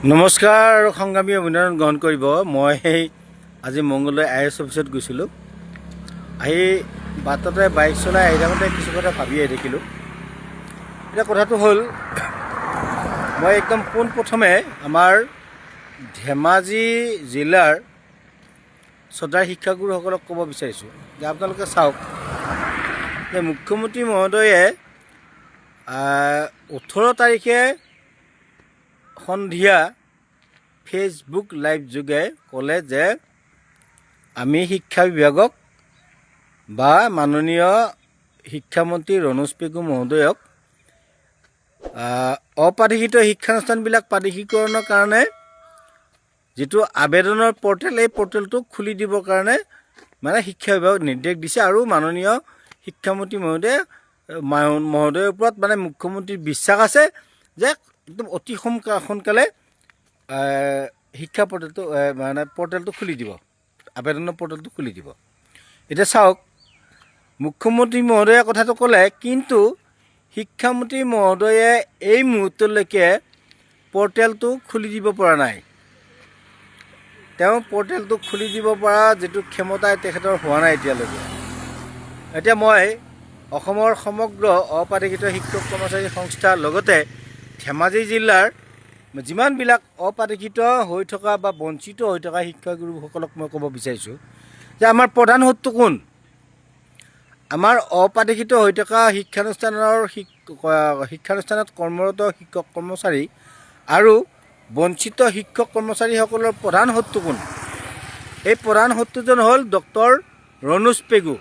নমস্কাৰ সংগ্ৰামী অভিনন্দন গ্ৰহণ কৰিব। মই আজি মংগলদৈ IAS অফিচত গৈছিলোঁ। আহি বাটতে বাইক চলাই আহি থাকোঁতে কিছু কথা ভাবি আহি থাকিলোঁ। এতিয়া কথাটো হ'ল, মই একদম পোনপ্ৰথমে আমাৰ ধেমাজি জিলাৰ চৰকাৰী শিক্ষাগুৰুসকলক ক'ব বিচাৰিছোঁ যে আপোনালোকে চাওক যে মুখ্যমন্ত্ৰী মহোদয়ে 18 তাৰিখে সন্ধিয়া ফেচবুক লাইভ যোগে ক'লে যে আমি শিক্ষা বিভাগক বা মাননীয় শিক্ষামন্ত্ৰী ৰণোজ পেগু মহোদয়ক অপাধিকৃত শিক্ষানুষ্ঠানবিলাক প্ৰাদেশিকৰণৰ কাৰণে যিটো আবেদনৰ পৰ্টেল, এই পৰ্টেলটো খুলি দিবৰ কাৰণে মানে শিক্ষা বিভাগক নিৰ্দেশ দিছে। আৰু মাননীয় শিক্ষামন্ত্ৰী মহোদয়ৰ ওপৰত মানে মুখ্যমন্ত্ৰীৰ বিশ্বাস আছে যে একদম অতি সোনকালে শিক্ষা পৰ্টেলটো খুলি দিব, আবেদনৰ পৰ্টেলটো খুলি দিব। এতিয়া চাওক, মুখ্যমন্ত্ৰী মহোদয়ে কথাটো ক'লে, কিন্তু শিক্ষামন্ত্ৰী মহোদয়ে এই মুহূৰ্তলৈকে পৰ্টেলটো খুলি দিব পৰা নাই। তেওঁ পৰ্টেলটো খুলি দিব পৰা যিটো ক্ষমতা তেখেতৰ হোৱা নাই এতিয়ালৈকে। এতিয়া মই অসমৰ সমগ্ৰ অপাধিকৃত শিক্ষক কৰ্মচাৰী সংস্থাৰ লগতে ধেমাজি জিলাৰ যিমানবিলাক অপাধিকৃত হৈ থকা বা বঞ্চিত হৈ থকা শিক্ষাগুৰুসকলক মই ক'ব বিচাৰিছোঁ যে আমাৰ প্ৰধান শত্ৰু কোন? আমাৰ অপাধিকৃত হৈ থকা শিক্ষানুষ্ঠানত কৰ্মৰত শিক্ষক কৰ্মচাৰী আৰু বঞ্চিত শিক্ষক কৰ্মচাৰীসকলৰ প্ৰধান শত্ৰু কোন? এই প্ৰধান শত্ৰুজন হ'ল ডক্টৰ ৰণোজ পেগু।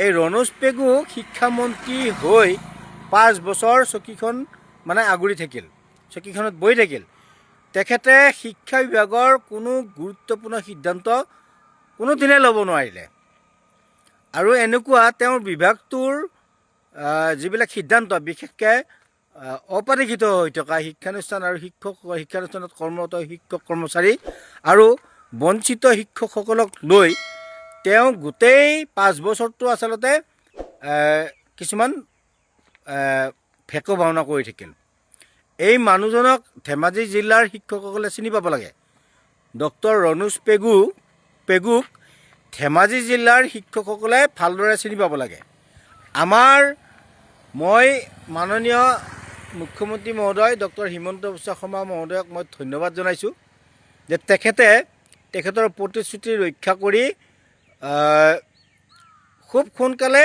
এই ৰণোজ পেগু শিক্ষামন্ত্ৰী হৈ 5 বছৰ চকীখন আগুৰি থাকিল, চকীখনত বহি থাকিল। তেখেতে শিক্ষা বিভাগৰ কোনো গুৰুত্বপূৰ্ণ সিদ্ধান্ত কোনোদিনে ল'ব নোৱাৰিলে। আৰু এনেকুৱা তেওঁৰ বিভাগটোৰ যিবিলাক সিদ্ধান্ত, বিশেষকৈ অপাধিকৃত হৈ থকা শিক্ষানুষ্ঠান আৰু শিক্ষানুষ্ঠানত কৰ্মৰত শিক্ষক কৰ্মচাৰী আৰু বঞ্চিত শিক্ষকসকলক লৈ তেওঁ গোটেই 5 বছৰটো আচলতে কিছুমান ভেকু ভাওনা কৰি থাকিল। এই মানুহজনক ধেমাজি জিলাৰ শিক্ষকসকলে চিনি পাব লাগে। ডক্টৰ ৰণোজ পেগুক ধেমাজি জিলাৰ শিক্ষকসকলে ভালদৰে চিনি পাব লাগে। মই মাননীয় মুখ্যমন্ত্ৰী মহোদয় ডক্টৰ হিমন্ত বিশ্ব শৰ্মা মহোদয়ক মই ধন্যবাদ জনাইছোঁ যে তেখেতৰ প্ৰতিশ্ৰুতি ৰক্ষা কৰি খুব সোনকালে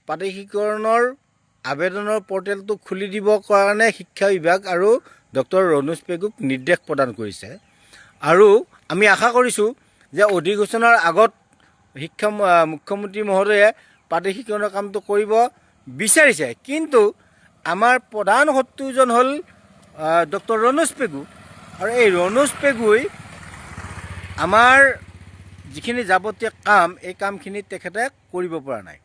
প্ৰাদেশিকৰণৰ আবেদনৰ পৰ্টেলটো খুলি দিবৰ কাৰণে শিক্ষা বিভাগ আৰু ডক্টৰ ৰণোজ পেগুক নিৰ্দেশ প্ৰদান কৰিছে। আৰু আমি আশা কৰিছোঁ যে অধিৱেশনৰ আগত মুখ্যমন্ত্ৰী মহোদয়ে প্ৰাদেশিকৰণৰ কামটো কৰিব বিচাৰিছে। কিন্তু আমাৰ প্ৰধান শত্ৰুজন হ'ল ডক্টৰ ৰণোজ পেগু। আৰু এই ৰণোজ পেগুই আমাৰ যিখিনি যাৱতীয় কাম, এই কামখিনি তেখেতে কৰিব পৰা নাই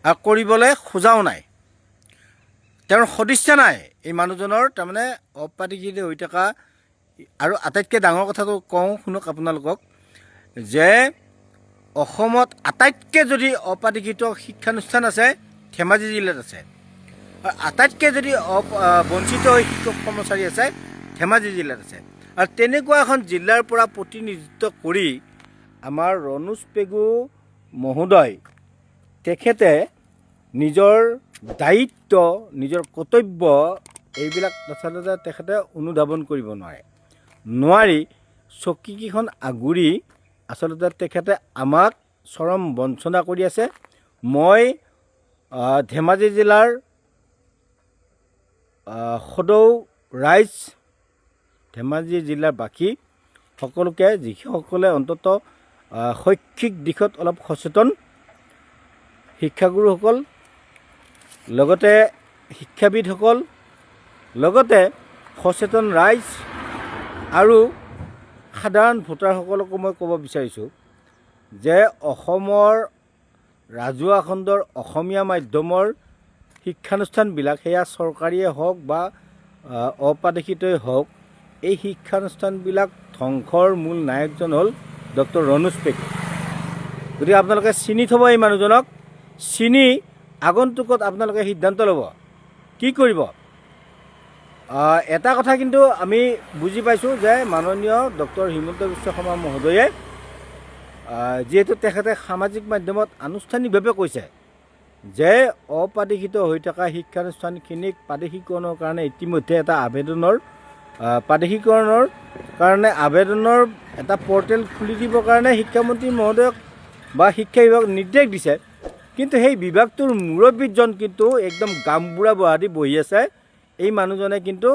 আৰু কৰিবলৈ খোজাও নাই। তেওঁৰ সদিচ্ছা নাই এই মানুহজনৰ, তাৰমানে অপাধিকৃত হৈ থকা। আৰু আটাইতকৈ ডাঙৰ কথাটো কওঁ শুনক আপোনালোকক, যে অসমত আটাইতকৈ যদি অপাধিকৃত শিক্ষানুষ্ঠান আছে ধেমাজি জিলাত আছে, আৰু আটাইতকৈ যদি বঞ্চিত শিক্ষক কৰ্মচাৰী আছে ধেমাজি জিলাত আছে। আৰু তেনেকুৱা এখন জিলাৰ পৰা প্ৰতিনিধিত্ব কৰি আমাৰ ৰণোজ পেগু মহোদয় তেখেতে নিজৰ দায়িত্ব, নিজৰ কৰ্তব্য এইবিলাক আচলতে তেখেতে অনুধাৱন কৰিব নোৱাৰি চকীকেইখন আগুৰি আচলতে তেখেতে আমাক চৰম বঞ্চনা কৰি আছে। মই ধেমাজি জিলাৰ সদৌ ৰাইজ, ধেমাজি জিলাৰ বাসী সকলোকে, যিসকলে অন্ততঃ শৈক্ষিক দিশত অলপ সচেতন, শিক্ষাগুৰুসকল, লগতে শিক্ষাবিদসকল, লগতে সচেতন ৰাইজ আৰু সাধাৰণ ভোটাৰসকলকো মই ক'ব বিচাৰিছোঁ যে অসমৰ ৰাজহুৱা খণ্ডৰ অসমীয়া মাধ্যমৰ শিক্ষানুষ্ঠানবিলাক, সেয়া চৰকাৰীয়ে হওক বা অপাধিকৃতই হওক, এই শিক্ষানুষ্ঠানবিলাক ধ্বংসৰ মূল নায়কজন হ'ল ডক্টৰ ৰণোজ পেগু। গতিকে আপোনালোকে চিনি থ'ব এই মানুহজনক, চিনি আগন্তুকত আপোনালোকে সিদ্ধান্ত ল'ব কি কৰিব। এটা কথা কিন্তু আমি বুজি পাইছোঁ যে মাননীয় ডক্টৰ হিমন্ত বিশ্ব শৰ্মা মহোদয়ে যিহেতু তেখেতে সামাজিক মাধ্যমত আনুষ্ঠানিকভাৱে কৈছে যে অপাদিক্ষিত হৈ থকা শিক্ষানুষ্ঠানখিনিক প্ৰাদেশিকৰণৰ কাৰণে ইতিমধ্যে এটা প্ৰাদেশিকৰণৰ কাৰণে আবেদনৰ এটা পৰ্টেল খুলি দিবৰ কাৰণে শিক্ষামন্ত্ৰী মহোদয়ক বা শিক্ষা বিভাগক নিৰ্দেশ দিছে। কিন্তু সেই বিভাগটোৰ মুৰব্বীজন কিন্তু একদম গামবুঢ়া বহা দি বহি আছে। এই মানুহজনে কিন্তু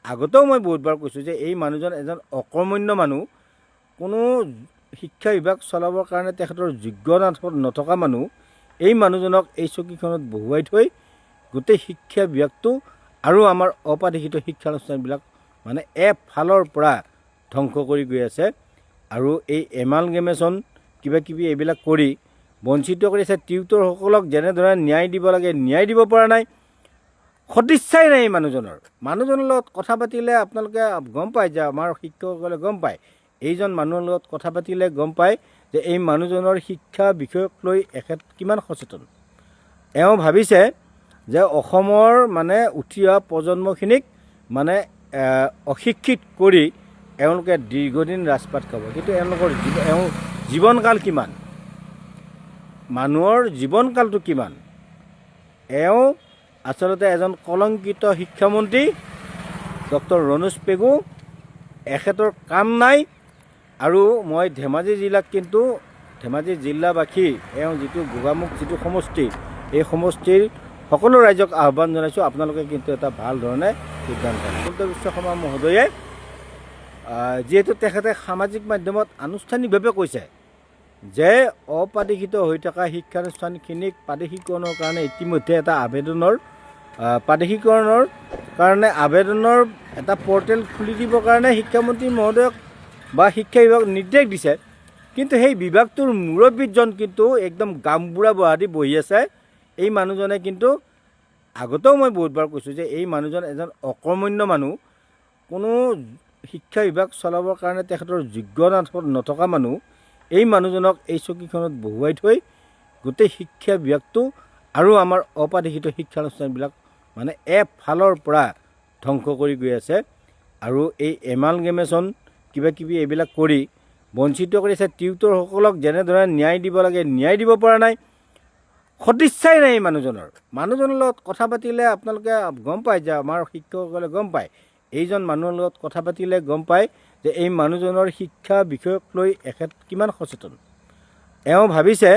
আগতেও মই বহুতবাৰ কৈছোঁ যে এই মানুহজন এজন অকৰ্মণ্য মানুহ, কোনো শিক্ষা বিভাগ চলাবৰ কাৰণে তেখেতৰ যোগ্যতা নথকা মানুহ। এই মানুহজনক এই চকীখনত বহুৱাই থৈ গোটেই শিক্ষা বিভাগটো আৰু আমাৰ অপাদিক্ষিত শিক্ষানুষ্ঠানবিলাক মানে এফালৰ পৰা ধ্বংস কৰি গৈ আছে। আৰু এই এমালগেমেশ্যন কিবা কিবি এইবিলাক কৰি বঞ্চিত কৰি আছে। টিউটৰসকলক যেনেদৰে ন্যায় দিব লাগে ন্যায় দিব পৰা নাই, সদিচ্ছাই নাই এই মানুহজনৰ লগত কথা পাতিলে আপোনালোকে গম পায় যে আমাৰ শিক্ষকসকলে গম পায়, এইজন মানুহৰ লগত কথা পাতিলে গম পায় যে এই মানুহজনৰ শিক্ষা বিষয়ক লৈ এখেত কিমান সচেতন। এওঁ ভাবিছে যে অসমৰ মানে উঠি অহা প্ৰজন্মখিনিক মানে অশিক্ষিত কৰি এওঁলোকে দীৰ্ঘদিন ৰাজপাট খাব। কিন্তু এওঁলোকৰ জীৱনকাল কিমান, মানুহৰ জীৱনকালটো কিমান। এওঁ আচলতে এজন কলংকিত শিক্ষামন্ত্ৰী ডক্টৰ ৰণোজ পেগু, এখেতৰ কাম নাই। আৰু মই ধেমাজি জিলাবাসী এওঁ যিটো গোগামুখ যিটো সমষ্টি, এই সমষ্টিৰ সকলো ৰাইজক আহ্বান জনাইছোঁ, আপোনালোকে কিন্তু এটা ভাল ধৰণে সিদ্ধান্ত লওক। হিমন্ত বিশ্ব শৰ্মা মহোদয়ে যিহেতু তেখেতে সামাজিক মাধ্যমত আনুষ্ঠানিকভাৱে কৈছে যে অপাদিক্ষিত হৈ থকা শিক্ষানুষ্ঠানখিনিক প্ৰাদেশিকৰণৰ কাৰণে ইতিমধ্যে এটা প্ৰাদেশিকৰণৰ কাৰণে আবেদনৰ এটা পৰ্টেল খুলি দিবৰ কাৰণে শিক্ষামন্ত্ৰী মহোদয়ক বা শিক্ষা বিভাগক নিৰ্দেশ দিছে। কিন্তু সেই বিভাগটোৰ মুৰব্বীজন কিন্তু একদম গামবুঢ়া বহা দি বহি আছে। এই মানুহজনে কিন্তু আগতেও মই বহুতবাৰ কৈছোঁ যে এই মানুহজন এজন অকৰ্মণ্য মানুহ, কোনো শিক্ষা বিভাগ চলাবৰ কাৰণে তেখেতৰ যোগ্যতা নথকা মানুহ। এই মানুহজনক এই চকীখনত বহুৱাই থৈ গোটেই শিক্ষা বিভাগটো আৰু আমাৰ অপাদিক্ষিত শিক্ষানুষ্ঠানবিলাক মানে এফালৰ পৰা ধ্বংস কৰি গৈ আছে। আৰু এই এমালগেমেশ্যন কিবা কিবি এইবিলাক কৰি বঞ্চিত কৰি আছে। টিউটৰসকলক যেনেদৰে ন্যায় দিব লাগে ন্যায় দিব পৰা নাই, সদিচ্ছাই নাই এই মানুহজনৰ লগত কথা পাতিলে আপোনালোকে গম পায় যে আমাৰ শিক্ষকসকলে গম পায়, এইজন মানুহৰ লগত কথা পাতিলে গম পায় যে এই মানুহজনৰ শিক্ষা বিষয়ক লৈ এখেত কিমান সচেতন। এওঁ ভাবিছে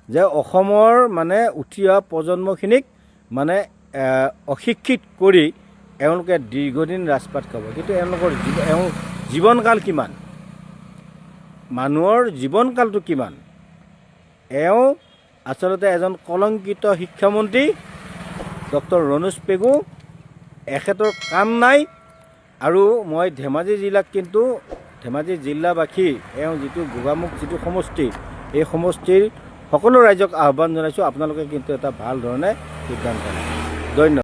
যে অসমৰ মানে উঠি অহা প্ৰজন্মখিনিক মানে অশিক্ষিত কৰি এওঁলোকে দীৰ্ঘদিন ৰাজপাট খাব। কিন্তু এওঁলোকৰ জীৱনকাল কিমান, মানুহৰ জীৱনকালটো কিমান। এওঁ আচলতে এজন কলংকিত শিক্ষামন্ত্ৰী ডক্টৰ ৰণোজ পেগু, এখেতৰ কাম নাই। আৰু মই ধেমাজি জিলাবাসী এওঁ যিটো গোগামুখ যিটো সমষ্টি, এই সমষ্টিৰ সকলো ৰাইজক আহ্বান জনাইছোঁ, আপোনালোকে কিন্তু এটা ভাল ধৰণে সিদ্ধান্ত লওক। ধন্যবাদ।